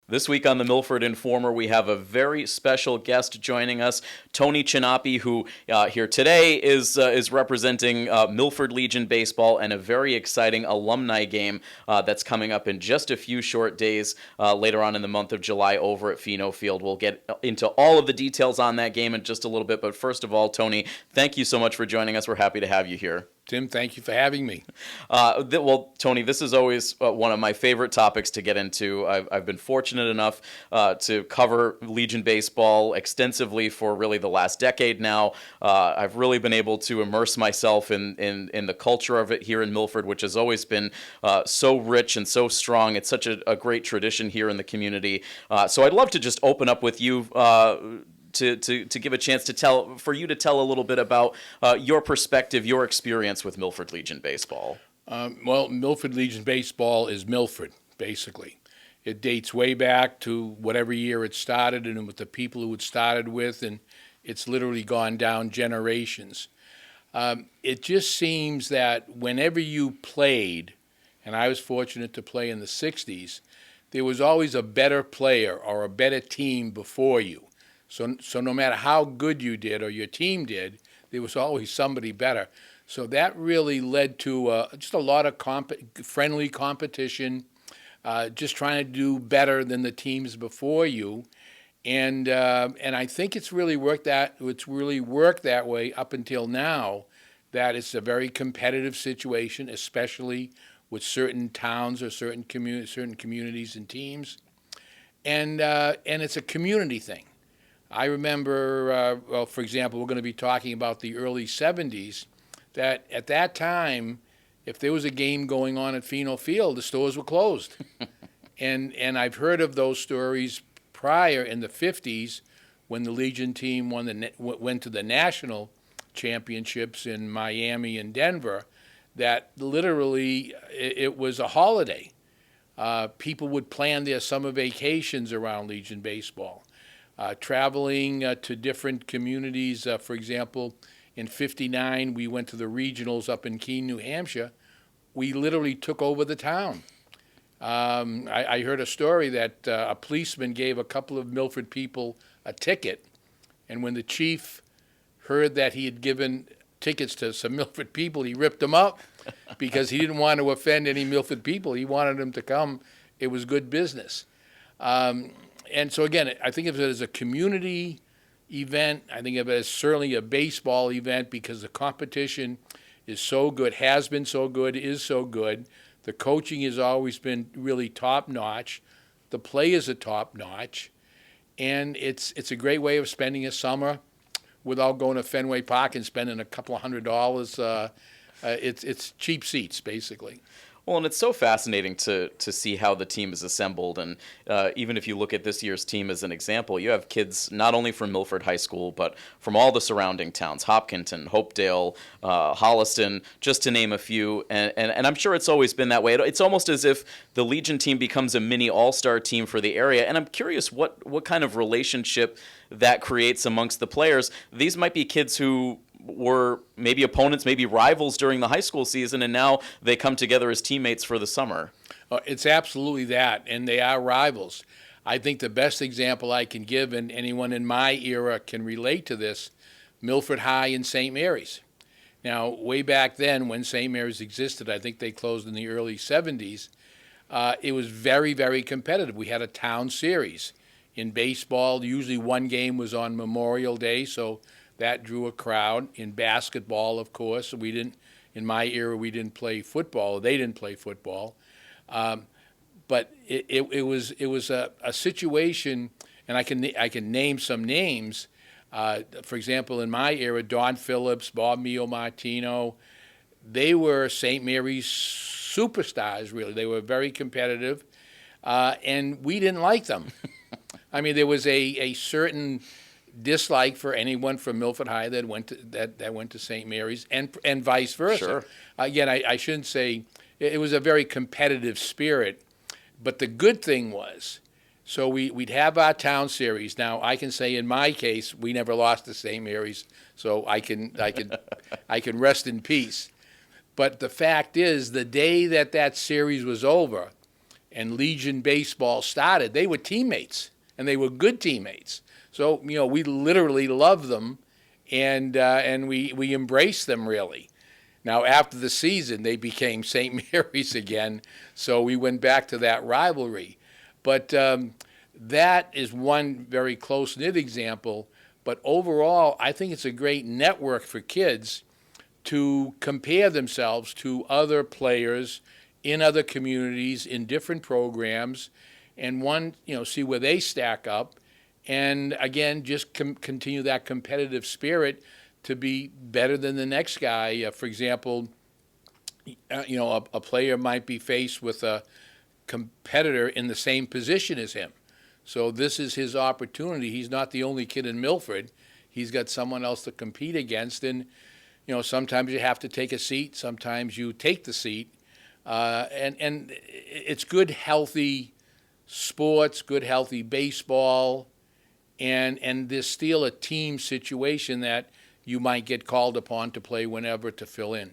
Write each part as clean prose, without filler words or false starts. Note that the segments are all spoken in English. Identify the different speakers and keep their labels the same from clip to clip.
Speaker 1: This week on the Milford Informer, we have a very special guest joining us, Tony Chinappi, who here today is representing Milford Legion baseball and a very exciting alumni game that's coming up in just a few short days later on in the month of July over at Fino Field. We'll get into all of the details on that game in just a little bit, but first of all, Tony, thank you so much for joining us. We're happy to have you here.
Speaker 2: Tim, thank you for having me.
Speaker 1: Well, Tony, this is always one of my favorite topics to get into. I've been fortunate enough to cover Legion baseball extensively for really the last decade now. I've really been able to immerse myself in the culture of it here in Milford, which has always been so rich and so strong. It's such a great tradition here in the community. So I'd love to just open up with you to give a chance to tell a little bit about your perspective, your experience with Milford Legion baseball.
Speaker 2: Well, Milford Legion baseball is Milford, basically. It dates way back to whatever year it started and with the people who it started with, and it's literally gone down generations. It just seems that whenever you played, and I was fortunate to play in the 60s, there was always a better player or a better team before you. So no matter how good you did or your team did, there was always somebody better. So that really led to just a lot of friendly competition, just trying to do better than the teams before you, and I think it's really worked that way up until now. That it's a very competitive situation, especially with certain towns or certain communities and teams, and it's a community thing. I remember, for example, we're going to be talking about the early 70s, that at that time, if there was a game going on at Fino Field, the stores were closed. and I've heard of those stories prior in the 50s when the Legion team went to the national championships in Miami and Denver, that literally it was a holiday. People would plan their summer vacations around Legion baseball. Traveling to different communities. For example, in '59, we went to the regionals up in Keene, New Hampshire. We literally took over the town. I heard a story that a policeman gave a couple of Milford people a ticket, and when the chief heard that he had given tickets to some Milford people, he ripped them up because he didn't want to offend any Milford people. He wanted them to come. It was good business. And so, again, I think of it as a community event. I think of it as certainly a baseball event because the competition is so good, has been so good, is so good. The coaching has always been really top-notch. The players are top-notch. And it's a great way of spending a summer without going to Fenway Park and spending a couple of $100. It's cheap seats, basically.
Speaker 1: Well, and it's so fascinating to see how the team is assembled. And even if you look at this year's team as an example, you have kids not only from Milford High School, but from all the surrounding towns, Hopkinton, Hopedale, Holliston, just to name a few. And I'm sure it's always been that way. It's almost as if the Legion team becomes a mini all-star team for the area. And I'm curious what kind of relationship that creates amongst the players. These might be kids who were maybe opponents, maybe rivals during the high school season, and now they come together as teammates for the summer.
Speaker 2: It's absolutely that, and they are rivals. I think the best example I can give, and anyone in my era can relate to this, Milford High and St. Mary's. Now, way back then when St. Mary's existed, I think they closed in the early 70s, it was very, very competitive. We had a town series. In baseball, usually one game was on Memorial Day, so that drew a crowd. In basketball, of course, in my era, we didn't play football. They didn't play football. But it was a situation, and I can name some names. For example, in my era, Don Phillips, Bob Mio Martino, they were St. Mary's superstars, really. They were very competitive, and we didn't like them. I mean, there was a certain dislike for anyone from Milford High that went to St. Mary's, and vice versa.
Speaker 1: Sure.
Speaker 2: Again, I shouldn't say it was a very competitive spirit, but the good thing was, so we'd have our town series. Now I can say in my case we never lost to St. Mary's, so I can rest in peace. But the fact is, the day that series was over, and Legion baseball started, they were teammates, and they were good teammates. So, we literally loved them, and we embraced them, really. Now, after the season, they became St. Mary's again, so we went back to that rivalry. But that is one very close-knit example. But overall, I think it's a great network for kids to compare themselves to other players in other communities, in different programs, and see where they stack up. And again, just continue that competitive spirit to be better than the next guy. For example, a player might be faced with a competitor in the same position as him. So this is his opportunity. He's not the only kid in Milford. He's got someone else to compete against. And, sometimes you have to take a seat. Sometimes you take the seat. And it's good, healthy sports, good, healthy baseball. And there's still a team situation that you might get called upon to play whenever to fill in.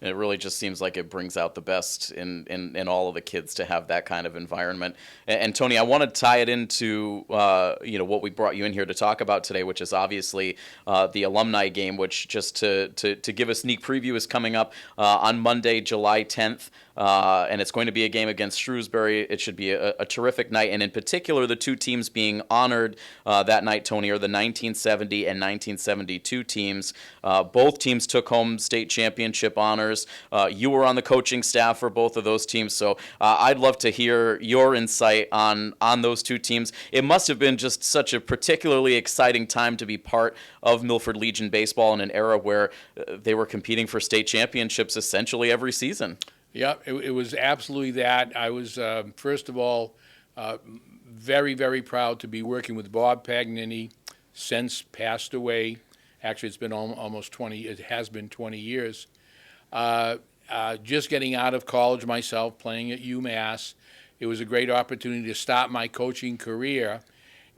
Speaker 1: And it really just seems like it brings out the best in all of the kids to have that kind of environment. And Tony, I want to tie it into what we brought you in here to talk about today, which is obviously the alumni game, which just to give a sneak preview is coming up on Monday, July 10th. And it's going to be a game against Shrewsbury. It should be a terrific night. And in particular, the two teams being honored that night, Tony, are the 1970 and 1972 teams. Both teams took home state championship honors. You were on the coaching staff for both of those teams. So I'd love to hear your insight on those two teams. It must have been just such a particularly exciting time to be part of Milford Legion baseball in an era where they were competing for state championships essentially every season.
Speaker 2: Yeah, it was absolutely that. I was, first of all, very, very proud to be working with Bob Pagnini, since passed away. Actually, it's been almost 20, it has been 20 years. Just getting out of college myself, playing at UMass, it was a great opportunity to start my coaching career.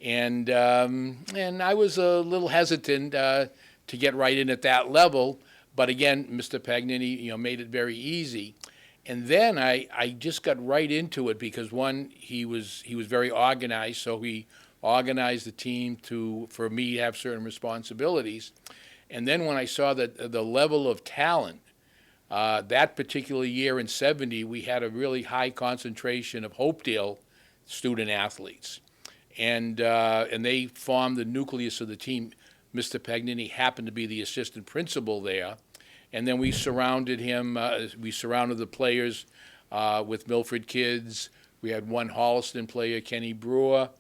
Speaker 2: And I was a little hesitant to get right in at that level. But again, Mr. Pagnini, made it very easy. And then I just got right into it because, one, he was very organized, so he organized the team for me to have certain responsibilities. And then when I saw that the level of talent, that particular year in 70, we had a really high concentration of Hopedale student athletes. And they formed the nucleus of the team. Mr. Pagnini happened to be the assistant principal there. And then we surrounded him, we surrounded the players with Milford kids. We had one Holliston player, Kenny Brewer,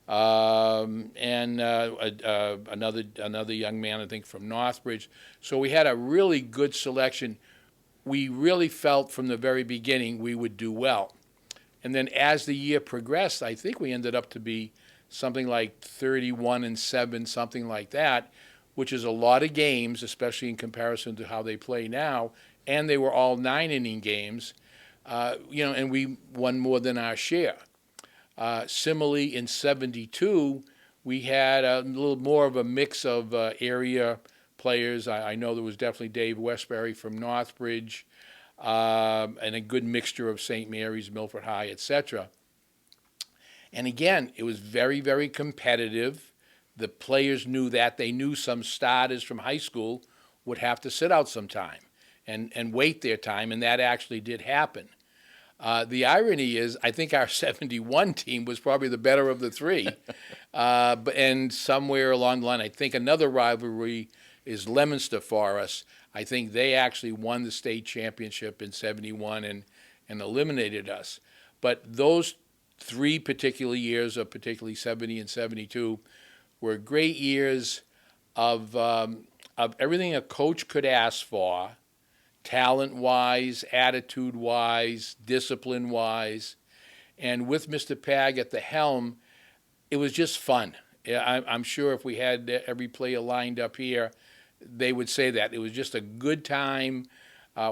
Speaker 2: and another young man, I think, from Northbridge. So we had a really good selection. We really felt from the very beginning we would do well. And then as the year progressed, I think we ended up to be something like 31-7, something like that, which is a lot of games, especially in comparison to how they play now. And they were all 9-inning games, and we won more than our share. Similarly, in 72, we had a little more of a mix of area players. I know there was definitely Dave Westbury from Northbridge, and a good mixture of St. Mary's, Milford High, etc. And again, it was very, very competitive. The players knew that. They knew some starters from high school would have to sit out some time and wait their time, and that actually did happen. The irony is, I think our 71 team was probably the better of the three. And somewhere along the line, I think another rivalry is Leominster for us. I think they actually won the state championship in 71 and eliminated us. But those three particular years, particularly 70 and 72, were great years of everything a coach could ask for, talent-wise, attitude-wise, discipline-wise. And with Mr. Pag at the helm, it was just fun. I'm sure if we had every player lined up here, they would say that. It was just a good time.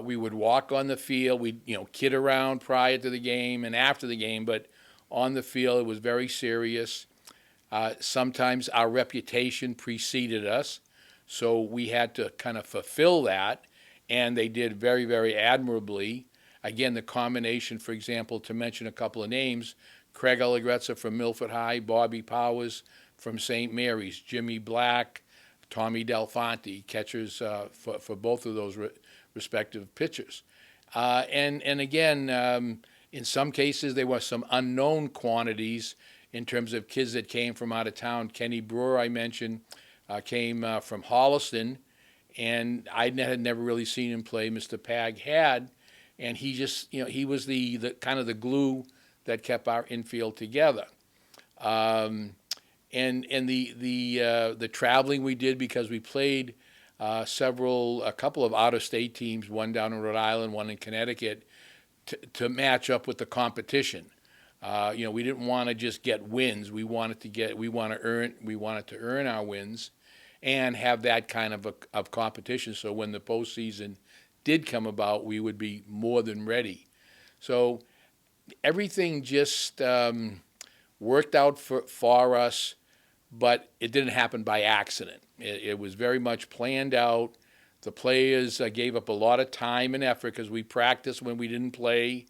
Speaker 2: We would walk on the field. We'd kid around prior to the game and after the game, but on the field it was very serious. Sometimes our reputation preceded us, so we had to kind of fulfill that, and they did very, very admirably. again, the combination, for example, to mention a couple of names, Craig Allegrezza from Milford High, Bobby Powers from St. Mary's, Jimmy Black, Tommy Delfonte, catchers for both of those respective pitchers. And again, in some cases, there were some unknown quantities in terms of kids that came from out of town. Kenny Brewer, I mentioned, came from Holliston, and I had never really seen him play. Mr. Pag had, and he just, he was the kind of the glue that kept our infield together. And the traveling we did, because we played a couple of out-of-state teams, one down in Rhode Island, one in Connecticut, to match up with the competition. We didn't want to just get wins. We wanted to earn our wins, and have that kind of competition. So when the postseason did come about, we would be more than ready. So everything just worked out for us, but it didn't happen by accident. It was very much planned out. The players gave up a lot of time and effort because we practiced when we didn't play.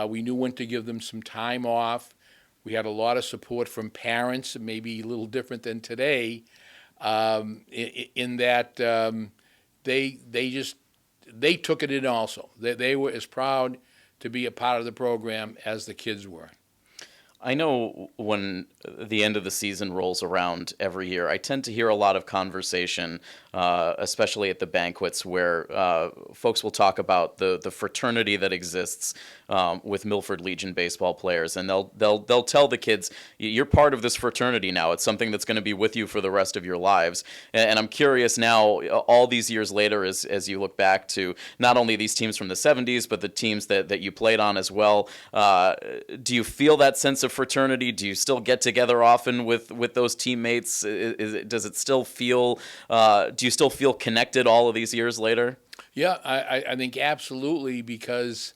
Speaker 2: We knew when to give them some time off. We had a lot of support from parents, maybe a little different than today, in that they took it in also. They were as proud to be a part of the program as the kids were.
Speaker 1: I know when the end of the season rolls around every year, I tend to hear a lot of conversation, especially at the banquets, where folks will talk about the fraternity that exists with Milford Legion baseball players, and they'll tell the kids, "You're part of this fraternity now. It's something that's going to be with you for the rest of your lives." And I'm curious now, all these years later, as you look back to not only these teams from the '70s, but the teams that you played on as well. Do you feel that sense of fraternity? Do you still get together often with those teammates? Does it still feel? Do you still feel connected all of these years later?
Speaker 2: Yeah, I think absolutely, because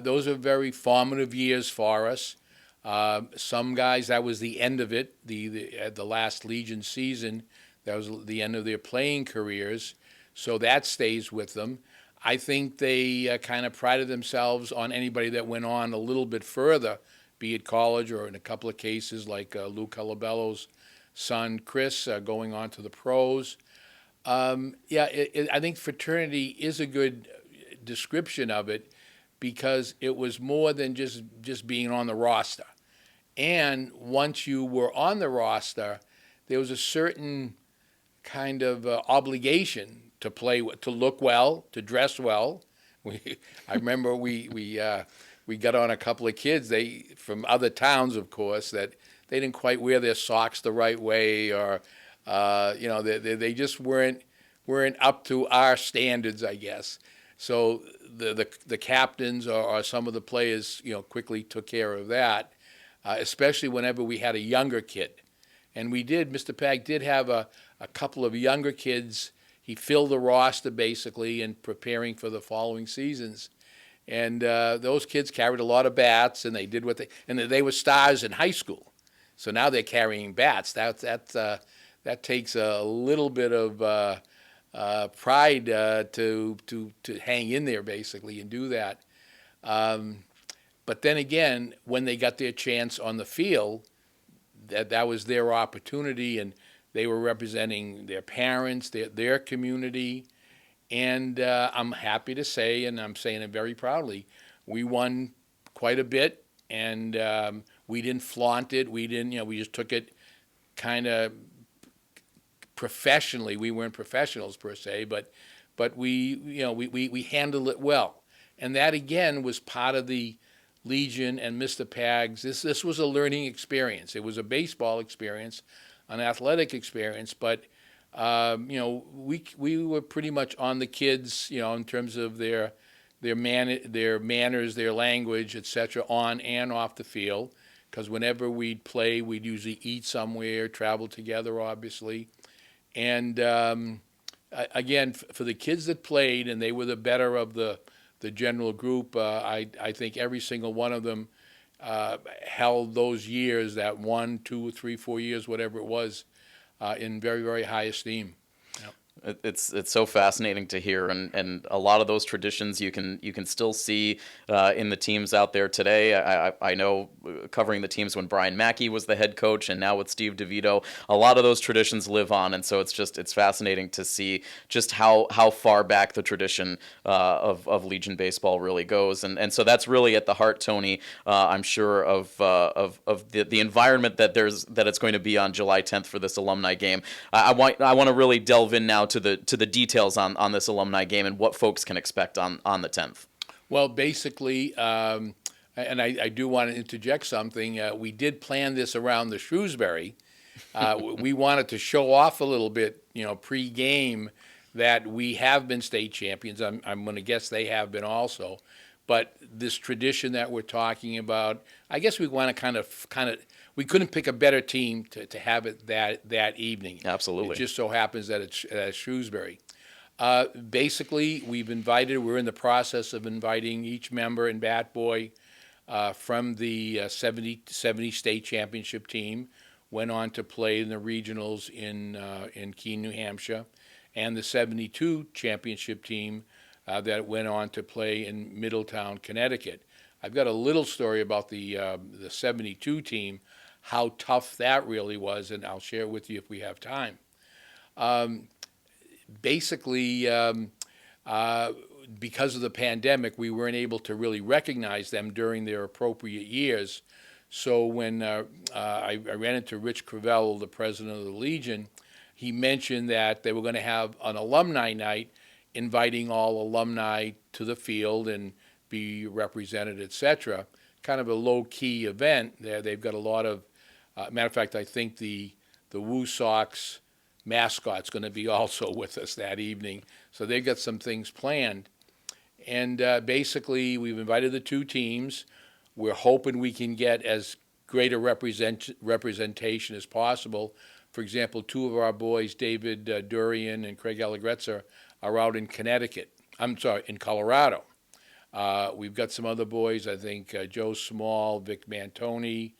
Speaker 2: those are very formative years for us. Some guys, that was the end of it. The last Legion season, that was the end of their playing careers. So that stays with them. I think they kind of prided themselves on anybody that went on a little bit further, be it college or in a couple of cases like Lou Calabello's son, Chris, going on to the pros. I think fraternity is a good description of it, because it was more than just being on the roster. And once you were on the roster, there was a certain kind of obligation to play, to look well, to dress well. I remember we got on a couple of kids, they from other towns, of course, that they didn't quite wear their socks the right way, or they just weren't up to our standards, I guess. So the captains or some of the players, quickly took care of that, especially whenever we had a younger kid. And we did. Mr. Pag did have a couple of younger kids. He filled the roster basically in preparing for the following seasons. And those kids carried a lot of bats, and they did and they were stars in high school. So now they're carrying bats. That takes a little bit of pride to hang in there basically and do that. But then again, when they got their chance on the field, that was their opportunity, and they were representing their parents, their community. And I'm happy to say, and I'm saying it very proudly, we won quite a bit, and we didn't flaunt it. We didn't, we just took it kind of professionally. We weren't professionals per se, but we handled it well. And that again was part of the Legion and Mr. Pags. This was a learning experience. It was a baseball experience, an athletic experience, but we were pretty much on the kids, in terms of their manners, their language, etc., on and off the field. Because whenever we'd play, we'd usually eat somewhere, travel together, obviously. And again, for the kids that played, and they were the better of the general group, I think every single one of them held those years, that 1, 2, 3, 4 years, whatever it was, in very, very high esteem. Yep.
Speaker 1: It's so fascinating to hear, and a lot of those traditions you can still see in the teams out there today. I know covering the teams when Brian Mackey was the head coach, and now with Steve DeVito, a lot of those traditions live on, and so it's fascinating to see just how far back the tradition of Legion baseball really goes, and so that's really at the heart, Tony. I'm sure of the environment that it's going to be on July 10th for this alumni game. I want to really delve in now to the details on this alumni game and what folks can expect on the 10th.
Speaker 2: Well, basically, and I do want to interject something. We did plan this around the Shrewsbury. We wanted to show off a little bit, pre-game, that we have been state champions. I'm going to guess they have been also. But this tradition that we're talking about, I guess we want to kind of, we couldn't pick a better team to have it that evening.
Speaker 1: Absolutely.
Speaker 2: It just so happens that it's at Shrewsbury. Basically, we're in the process of inviting each member and bat boy from the 70 state championship team, went on to play in the regionals in Keene, New Hampshire, and the 72 championship team that went on to play in Middletown, Connecticut. I've got a little story about the 72 team, how tough that really was, and I'll share it with you if we have time. Basically, because of the pandemic, we weren't able to really recognize them during their appropriate years. So when I ran into Rich Crivello, the president of the Legion, he mentioned that they were going to have an alumni night, inviting all alumni to the field and be represented, etc. Kind of a low-key event there. They've got a lot of, matter of fact, I think the Woo Sox mascot's going to be also with us that evening. So they've got some things planned. And basically, we've invited the two teams. We're hoping we can get as great a representation as possible. For example, two of our boys, David Durian and Craig Allegretza, are out in in Colorado. We've got some other boys, I think Joe Small, Vic Mantoni,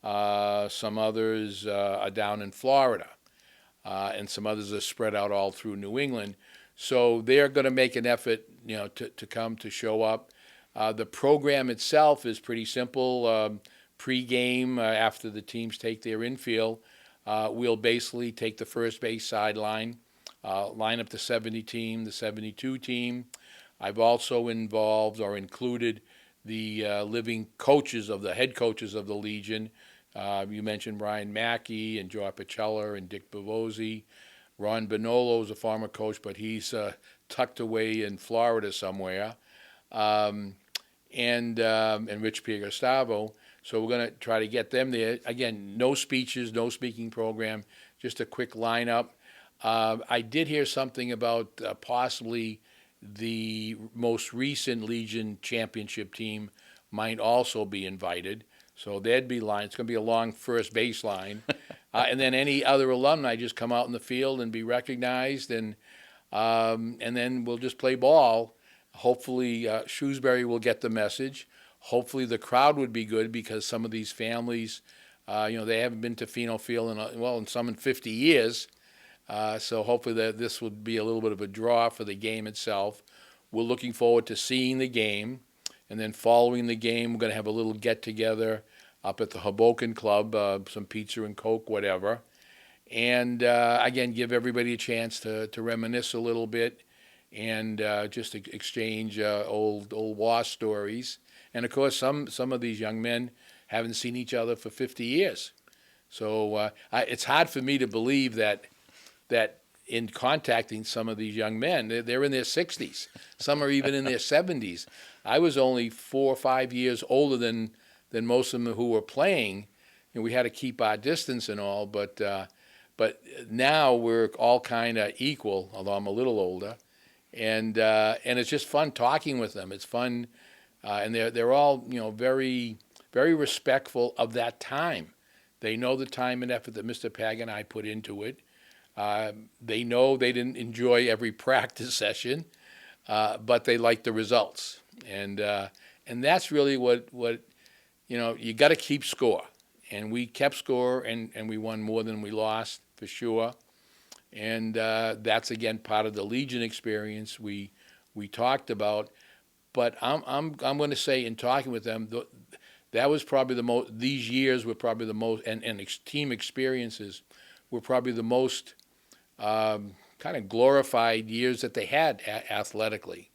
Speaker 2: some others are down in Florida, and some others are spread out all through New England. So they're going to make an effort, to come to show up. The program itself is pretty simple. Pre-game, after the teams take their infield, we'll basically take the first base sideline, line up the 70 team, the 72 team. I've also involved or included the living coaches of the head coaches of the Legion. You mentioned Brian Mackey and Joe Apicella and Dick Bavozzi. Ron Bonolo is a former coach, but he's tucked away in Florida somewhere. And Rich Piergustavo. So we're going to try to get them there. Again, no speeches, no speaking program, just a quick lineup. I did hear something about possibly the most recent Legion championship team might also be invited. So they'd be line. It's going to be a long first base line. And then any other alumni just come out in the field and be recognized, and then we'll just play ball. Hopefully Shrewsbury will get the message. Hopefully the crowd would be good, because some of these families, they haven't been to Fino Field in some in 50 years. So hopefully this would be a little bit of a draw for the game itself. We're looking forward to seeing the game. And then following the game, we're going to have a little get-together up at the Hoboken Club, some pizza and Coke, whatever. And, again, give everybody a chance to reminisce a little bit and just exchange old war stories. And, of course, some of these young men haven't seen each other for 50 years. So it's hard for me to believe that in contacting some of these young men, they're in their 60s. Some are even in their 70s. I was only 4 or 5 years older than most of them who were playing, and we had to keep our distance and all. But now we're all kind of equal, although I'm a little older, and it's just fun talking with them. It's fun, and they're all very very respectful of that time. They know the time and effort that Mr. Pag and I put into it. They know they didn't enjoy every practice session, but they like the results, and that's really what you got to keep score, and we kept score, and we won more than we lost for sure. And that's, again, part of the Legion experience we talked about. But I'm going to say, in talking with them, that was probably the most. These years were probably the most, and team experiences were probably the most kind of glorified years that they had athletically.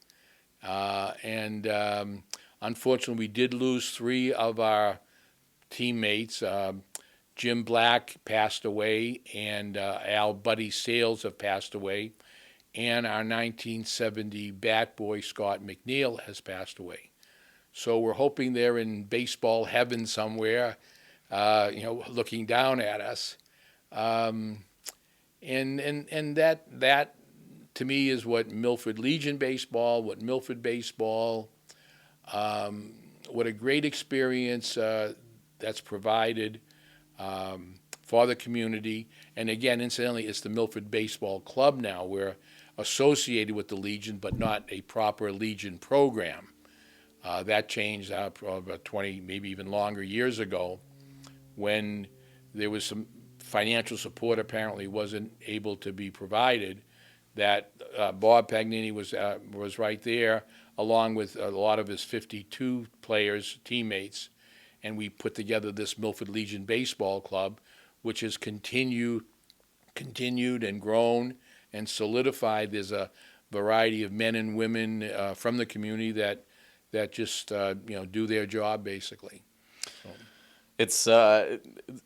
Speaker 2: And unfortunately, we did lose three of our teammates. Jim Black passed away, and Al Buddy Sales have passed away, and our 1970 bat boy Scott McNeil has passed away. So we're hoping they're in baseball heaven somewhere, looking down at us. And that to me is what Milford Legion baseball, what Milford baseball, what a great experience that's provided for the community. And again, incidentally, it's the Milford Baseball Club now. We're associated with the Legion, but not a proper Legion program. That changed about 20, maybe even longer years ago, when there was some financial support apparently wasn't able to be provided. That Bob Pagnini was right there, along with a lot of his 52 players, teammates, and we put together this Milford Legion Baseball Club, which has continued and grown and solidified. There's a variety of men and women from the community that just do their job basically. So.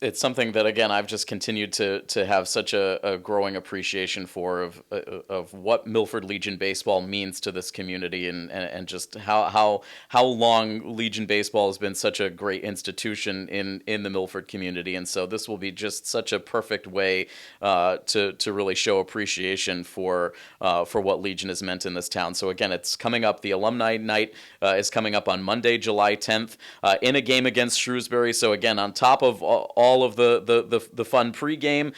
Speaker 1: It's something that, again, I've just continued to have such a growing appreciation for of what Milford Legion baseball means to this community, and just how long Legion baseball has been such a great institution in the Milford community. And so this will be just such a perfect way to really show appreciation for what Legion has meant in this town. So again, it's coming up. The alumni night is coming up on Monday, July 10th, in a game against Shrewsbury. So again, on top of all of the fun pregame,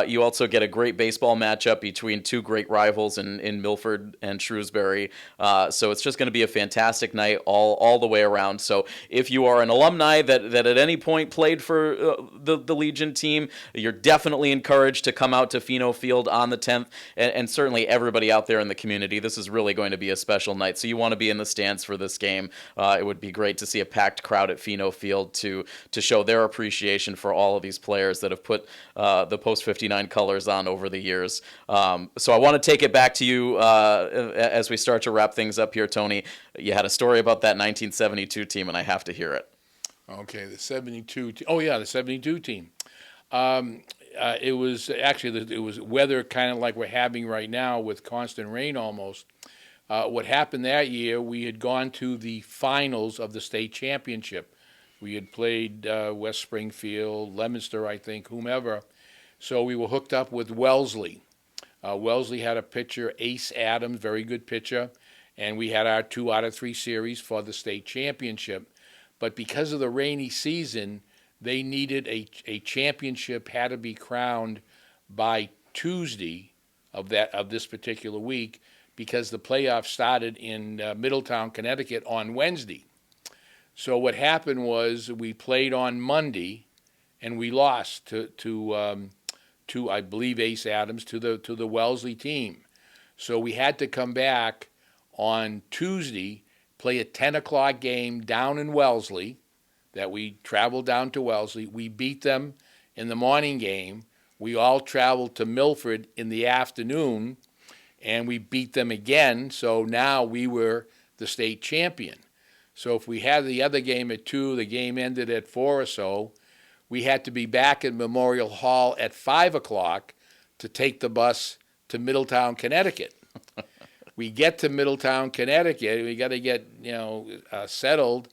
Speaker 1: you also get a great baseball matchup between two great rivals in Milford and Shrewsbury. So it's just going to be a fantastic night all the way around. So if you are an alumni that at any point played for the Legion team, you're definitely encouraged to come out to Fino Field on the 10th. And certainly everybody out there in the community, this is really going to be a special night. So you want to be in the stands for this game. It would be great to see a packed crowd at Fino Field to show their appreciation for all of these players that have put the Post 59 colors on over the years. So I want to take it back to you as we start to wrap things up here, Tony. You had a story about that 1972 team, and I have to hear it.
Speaker 2: Okay, the 72 team. Oh, yeah, the 72 team. It was weather kind of like we're having right now with constant rain almost. What happened that year, we had gone to the finals of the state championship. We had played West Springfield, Leominster, I think, whomever. So we were hooked up with Wellesley. Wellesley had a pitcher, Ace Adams, very good pitcher, and we had our 2 out of 3 series for the state championship. But because of the rainy season, they needed a championship had to be crowned by Tuesday of this particular week, because the playoffs started in Middletown, Connecticut on Wednesday. So what happened was we played on Monday, and we lost to I believe Ace Adams, to the Wellesley team. So we had to come back on Tuesday, play a 10 o'clock game down in Wellesley. That we traveled down to Wellesley. We beat them in the morning game. We all traveled to Milford in the afternoon, and we beat them again. So now we were the state champion. So if we had the other game at 2, the game ended at 4 or so, we had to be back at Memorial Hall at 5 o'clock to take the bus to Middletown, Connecticut. We get to Middletown, Connecticut, we got to get settled.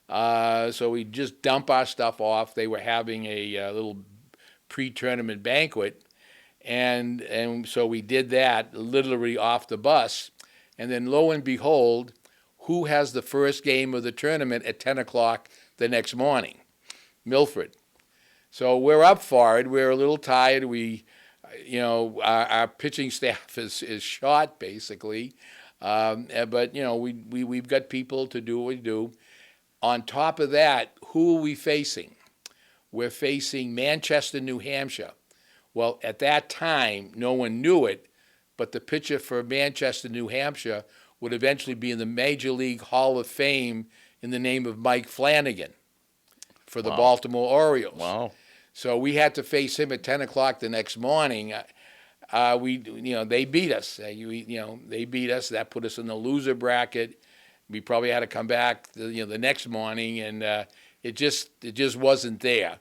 Speaker 2: So we just dump our stuff off. They were having a little pre-tournament banquet, and so we did that literally off the bus. And then lo and behold, who has the first game of the tournament at 10 o'clock the next morning? Milford. So we're up for it. We're a little tired. Our pitching staff is shot basically, but we've got people to do what we do. On top of that, who are we facing? We're facing Manchester, New Hampshire, Well, at that time, no one knew it, but the pitcher for Manchester, New Hampshire, would eventually be in the Major League Hall of Fame in the name of Mike Flanagan for the Baltimore Orioles.
Speaker 1: Wow.
Speaker 2: So we had to face him at 10 o'clock the next morning. They beat us. They beat us. That put us in the loser bracket. We probably had to come back, the next morning, and it just wasn't there.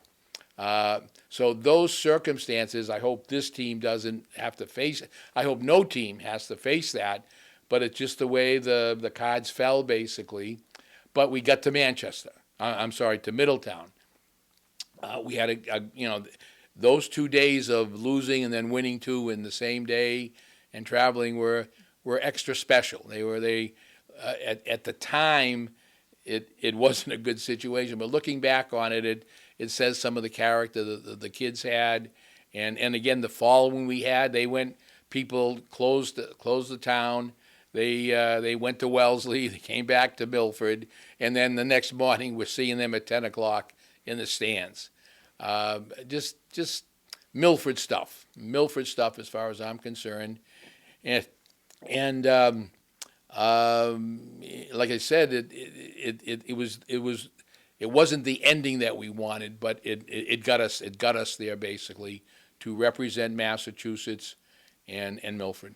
Speaker 2: So those circumstances, I hope this team doesn't have to face it. I hope no team has to face that, but it's just the way the cards fell, basically. But we got to Manchester. To Middletown. We had those 2 days of losing and then winning two in the same day and traveling were extra special. At the time, it wasn't a good situation, but looking back on it, it says some of the character the kids had, and again the following we had, people closed the town. They went to Wellesley. They came back to Milford, and then the next morning we're seeing them at 10 o'clock in the stands. Just Milford stuff. Milford stuff, as far as I'm concerned, and like I said, it wasn't the ending that we wanted, but it got us there basically to represent Massachusetts and Milford.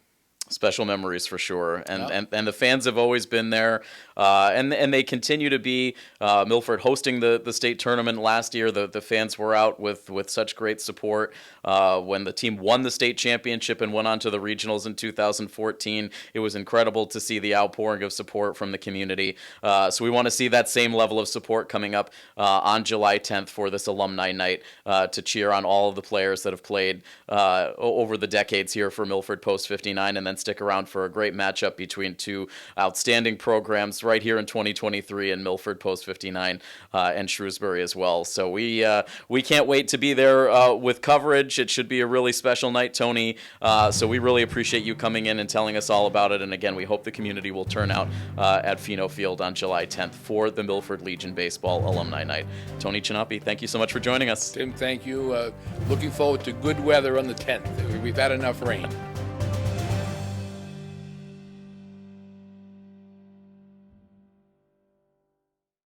Speaker 1: Special memories for sure, and the fans have always been there, and they continue to be. Milford hosting the state tournament last year, the fans were out with such great support. When the team won the state championship and went on to the regionals in 2014, it was incredible to see the outpouring of support from the community. So we want to see that same level of support coming up on July 10th for this alumni night to cheer on all of the players that have played over the decades here for Milford Post 59, and then stick around for a great matchup between two outstanding programs right here in 2023 in Milford Post 59 and Shrewsbury as well. So we can't wait to be there with coverage. It should be a really special night, Tony. So we really appreciate you coming in and telling us all about it. And again, we hope the community will turn out at Fino Field on July 10th for the Milford Legion Baseball Alumni Night. Tony Chinappi, thank you so much for joining us.
Speaker 2: Tim, thank you. Looking forward to good weather on the 10th. We've had enough rain.